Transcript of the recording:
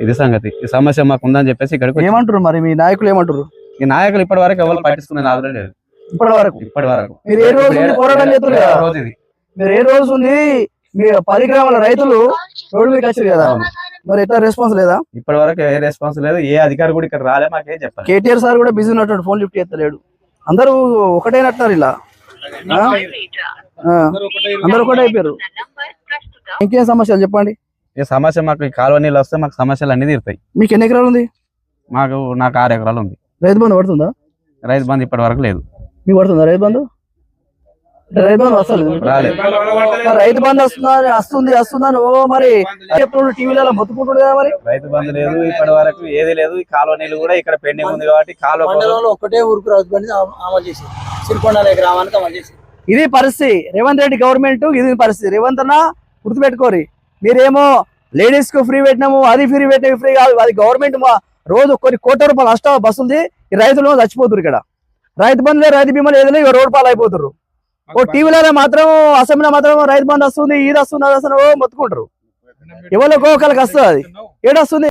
ఇది సంగతి. ఈ సమస్య మాకు ఉందని చెప్పేసి ఇక్కడికి ఏమంటారు మరి మీ నాయకులు ఏమంటారు? ఈ నాయకులు ఇప్పటి వరకు ఎవరు పట్టించుకునేది ఆదరణ లేదు. ఇప్పటి వరకు మీరు ఏ రోజు పోరాటం చేస్తారు కదా, మీరు ఏ రోజు ఉంది మీ 10 గ్రామాల రైతులు రోడ్డు మీకు వచ్చారు కదా, మరి ఎట్లా రెస్పాన్స్ లేదా? ఇప్పటి వరకు ఏ రెస్పాన్స్ లేదు. ఏ అధికారి కూడా ఇక్కడ రాలే, మాకేం చెప్పాలి. కేటీఆర్ సార్ కూడా బిజీ ఉన్నట్టు, ఫోన్ లిఫ్ట్ చేస్తలేడు. అందరూ ఒకటేనట్టున్నారు ఇలా, అందరూ ఒకటే అయిపోయారు. ఇంకేం సమస్యలు చెప్పండి. ఈ సమస్య మాకు ఈ కాలువ నీళ్ళు వస్తే మాకు సమస్యలు అన్ని తీరుతాయి. మీకు ఎన్ని ఎకరాలు ఉంది? నాకు 6 ఎకరాలు ఉంది. రైతు బంధు పడుతుందా? రైతు బంధు ఇప్పటి వరకు లేదు. మీకు పడుతుందా రైతు బంధు? రైతు బంధు వస్తలేదు. రైతు బంధు వస్తుందని ఓ మరి ఎప్పుడు టీవీలలో మొత్తుకుంటుంది కదా. మరి రైతు బంధు లేదు, ఇప్పటి వరకు ఏది లేదు. ఈ కాలువ నీళ్ళు కూడా ఇక్కడ పెండింగ్ ఉంది కాబట్టి కాలువ ఒకటే ఊరికి రైతు బంధు అమలు చేసి సిరికొండ గ్రామానికి అమలు చేసి ఇది పరిస్థితి. రేవంత్ రెడ్డి గవర్నమెంట్ ఇది పరిస్థితి. రేవంత్ అన్న గుర్తుపెట్టుకోరి, మీరేమో లేడీస్ కు ఫ్రీ పెట్టినాము, అది ఫ్రీ పెట్టిన ఫ్రీ కాదు, అది గవర్నమెంట్ రోజు కొన్ని కోట్ల రూపాయలు నష్టం బస్సుంది. ఈ రైతులు చచ్చిపోతున్నారు. ఇక్కడ రైతు బంధులే రైతు బీమాలు ఏదో ఇక రోడ్డు పాలు అయిపోతారు. ఓ టీవీలో మాత్రం అసెంబ్లీలో మాత్రం రైతు బంధు వస్తుంది, ఇది వస్తుంది, అది వస్తుంది మొత్తుకుంటారు. ఎవరికో ఒకరికి వస్తుంది. అది ఏడొస్తుంది.